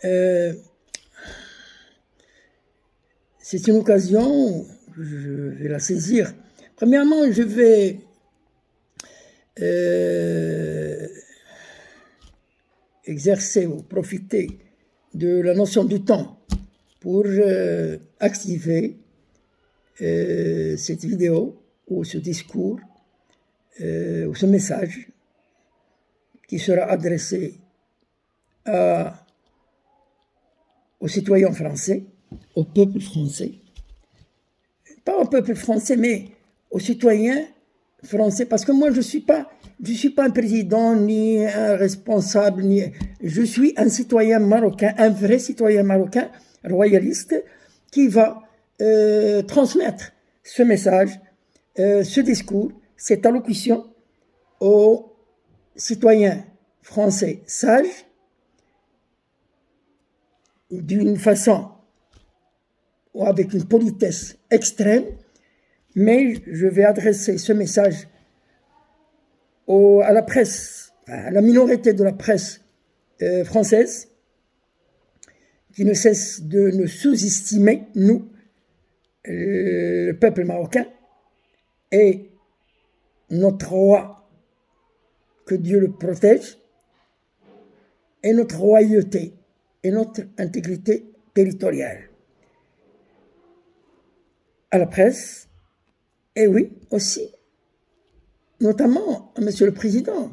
Euh, c'est une occasion, je vais la saisir. Premièrement, je vais exercer ou profiter de la notion du temps pour activer cette vidéo ou ce discours ou ce message qui sera adressé aux citoyens français, au peuple français, pas au peuple français, mais aux citoyens français, parce que moi je suis pas un président ni un responsable, je suis un citoyen marocain, un vrai citoyen marocain royaliste qui va transmettre ce message, ce discours, cette allocution aux citoyens français sages, d'une façon ou avec une politesse extrême, mais je vais adresser ce message à la presse, à la minorité de la presse française, qui ne cesse de nous sous-estimer, nous, le peuple marocain, et notre roi, que Dieu le protège, et notre royauté, et notre intégrité territoriale. À la presse, et oui, aussi, notamment à Monsieur le Président,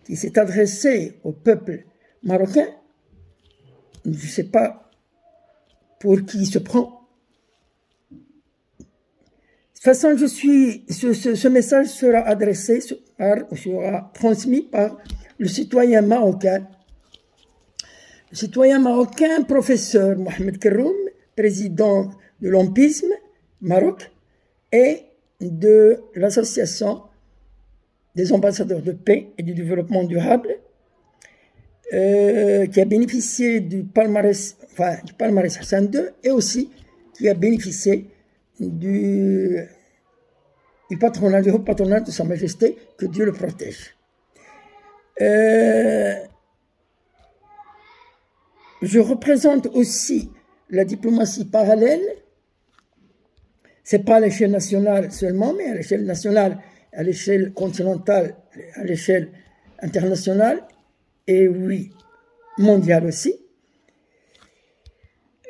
qui s'est adressé au peuple marocain, je ne sais pas pour qui il se prend. De toute façon, ce message sera adressé sera transmis par le citoyen marocain. Le citoyen marocain, professeur Mohamed Keroum, président de l'Ompisme Maroc et de l'association des ambassadeurs de paix et du développement durable, qui a bénéficié du palmarès Hassan II et aussi qui a bénéficié du haut patronat de Sa Majesté, que Dieu le protège. Je représente aussi la diplomatie parallèle. C'est pas à l'échelle nationale seulement, mais à l'échelle nationale, à l'échelle continentale, à l'échelle internationale, et oui, mondiale aussi.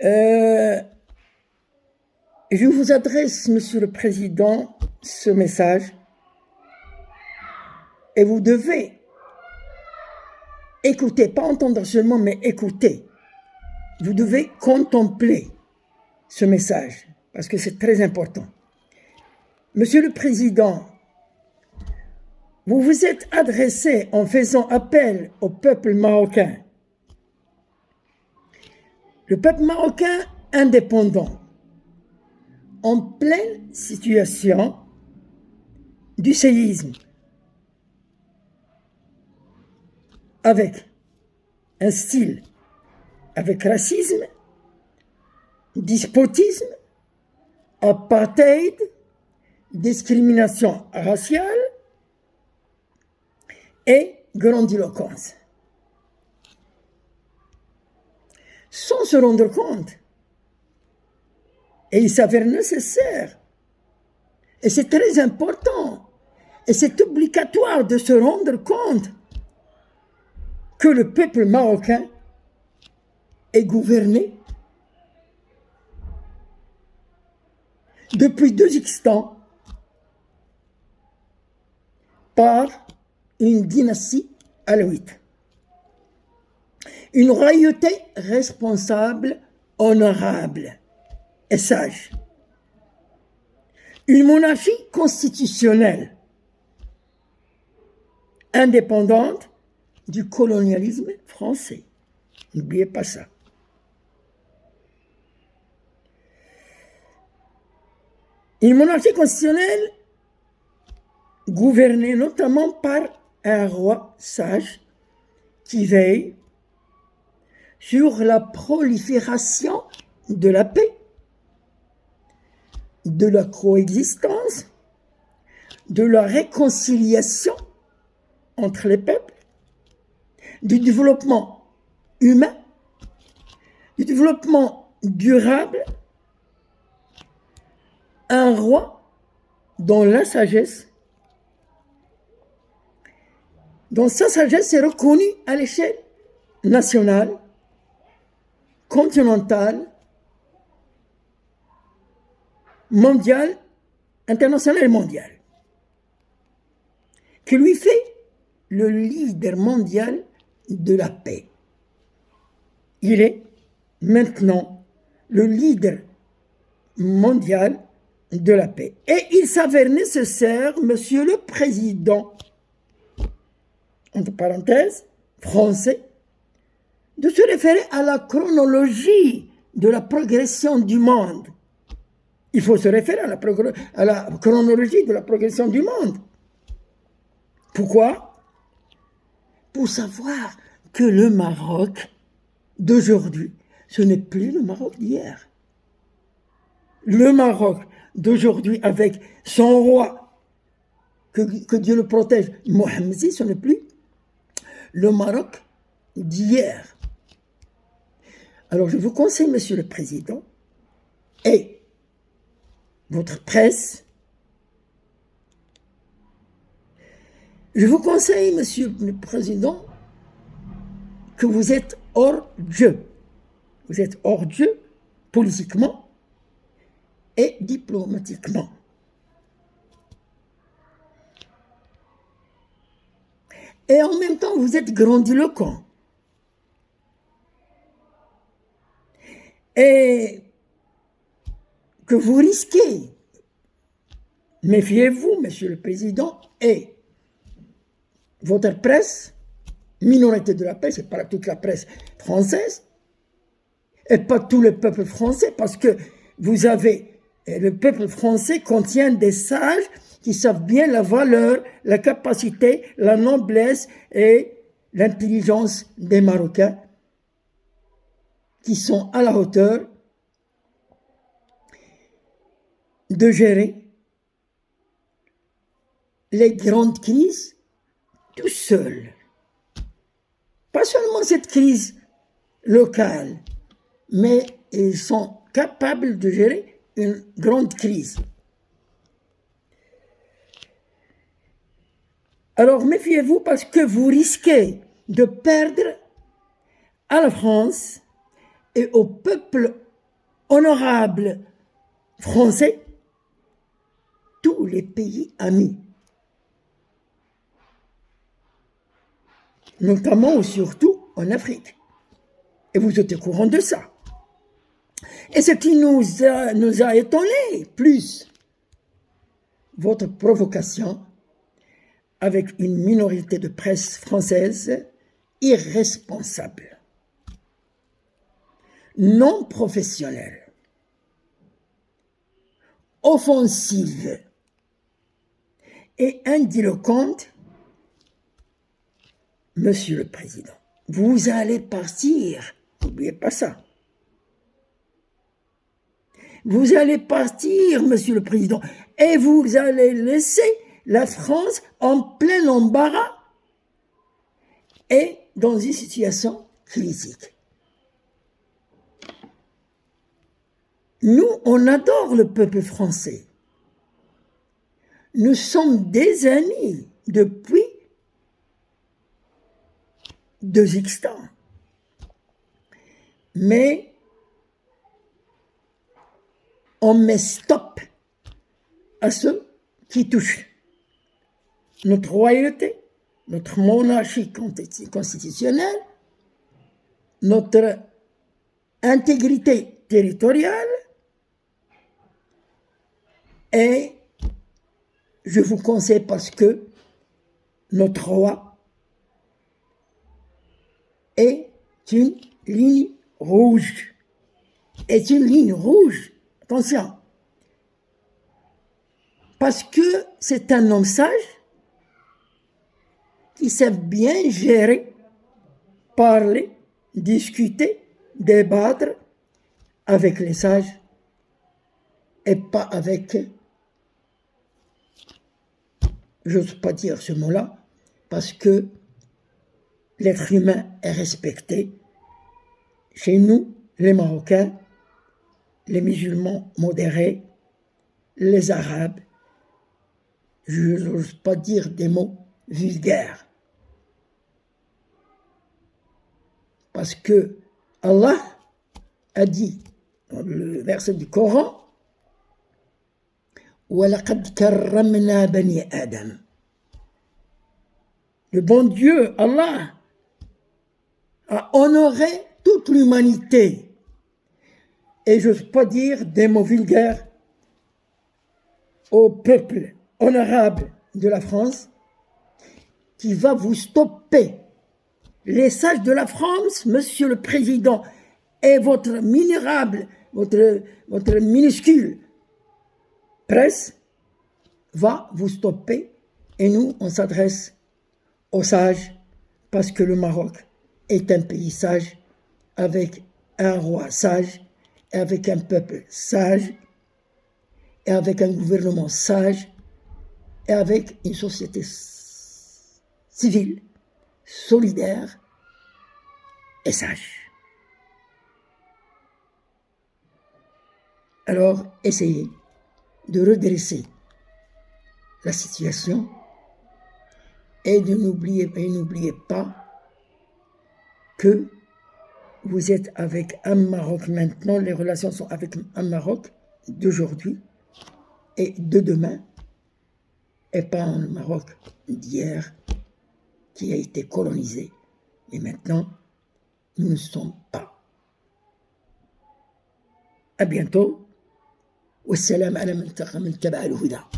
Je vous adresse, Monsieur le Président, ce message, et vous devez écouter, pas entendre seulement, mais écouter. Vous devez contempler ce message, parce que c'est très important. Monsieur le Président, vous vous êtes adressé en faisant appel au peuple marocain. Le peuple marocain indépendant, en pleine situation du séisme, avec un style, avec racisme, despotisme, apartheid, discrimination raciale et grandiloquence. Sans se rendre compte, et il s'avère nécessaire, et c'est très important, et c'est obligatoire de se rendre compte que le peuple marocain est gouverné depuis 2 instants par une dynastie alaouite. Une royauté responsable, honorable et sage. Une monarchie constitutionnelle, indépendante du colonialisme français. N'oubliez pas ça. Une monarchie constitutionnelle gouvernée notamment par un roi sage qui veille sur la prolifération de la paix, de la coexistence, de la réconciliation entre les peuples, du développement humain du développement durable, un roi dont la sagesse, dont sa sagesse est reconnue à l'échelle nationale, continentale, mondiale, internationale et mondiale, qui lui fait le leader mondial de la paix. Il est maintenant le leader mondial de la paix. Et il s'avère nécessaire, Monsieur le Président, entre parenthèses, français, de se référer à la chronologie de la progression du monde. Il faut se référer à la chronologie de la progression du monde. Pourquoi? Pour savoir que le Maroc d'aujourd'hui, ce n'est plus le Maroc d'hier. Le Maroc d'aujourd'hui, avec son roi, que Dieu le protège, Mohamed VI, ce n'est plus le Maroc d'hier. Alors je vous conseille, Monsieur le Président, et votre presse, je vous conseille, Monsieur le Président, que vous êtes hors jeu. Vous êtes hors jeu politiquement et diplomatiquement. Et en même temps, vous êtes grandiloquent. Et que vous risquez, méfiez-vous, Monsieur le Président, et votre presse, minorité de la presse, et pas toute la presse française, et pas tout le peuple français, parce que vous avez, le peuple français contient des sages qui savent bien la valeur, la capacité, la noblesse et l'intelligence des Marocains, qui sont à la hauteur de gérer les grandes crises tout seuls. Pas seulement cette crise locale, mais ils sont capables de gérer une grande crise. Alors méfiez-vous parce que vous risquez de perdre à la France et au peuple honorable français tous les pays amis. Notamment ou surtout en Afrique. Et vous êtes au courant de ça. Et ce qui nous a étonnés plus, votre provocation avec une minorité de presse française irresponsable, non professionnelle, offensive et indiloquente. Monsieur le Président, vous allez partir, n'oubliez pas ça. Vous allez partir, Monsieur le Président, et vous allez laisser la France en plein embarras et dans une situation critique. Nous, on adore le peuple français. Nous sommes des amis depuis 2x temps. Mais on met stop à ceux qui touchent notre royauté, notre monarchie constitutionnelle, notre intégrité territoriale, et je vous conseille parce que notre roi est une ligne rouge. Est une ligne rouge. Attention. Parce que c'est un homme sage qui sait bien gérer, parler, discuter, débattre avec les sages et pas avec, je n'ose pas dire ce mot-là, parce que l'être humain est respecté. Chez nous, les Marocains, les musulmans modérés, les Arabes, je n'ose pas dire des mots vulgaires. Parce que Allah a dit dans le verset du Coran, وَلَقَدْ كَرَّمْنَا بَنِي آدَمَ. Le bon Dieu, Allah, a honoré toute l'humanité. Et je n'ose pas dire des mots vulgaires au peuple honorable de la France qui va vous stopper. Les sages de la France, Monsieur le Président, et votre minérable, votre minuscule presse va vous stopper. Et nous, on s'adresse aux sages parce que le Maroc est un pays sage, avec un roi sage, et avec un peuple sage, et avec un gouvernement sage, et avec une société civile, solidaire et sage. Alors, essayez de redresser la situation et n'oubliez pas que vous êtes avec un Maroc maintenant, les relations sont avec un Maroc d'aujourd'hui et de demain, et pas un Maroc d'hier qui a été colonisé. Et maintenant, nous ne sommes pas. À bientôt. Wassalam ala man taqa min taba al-huda.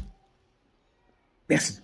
Merci.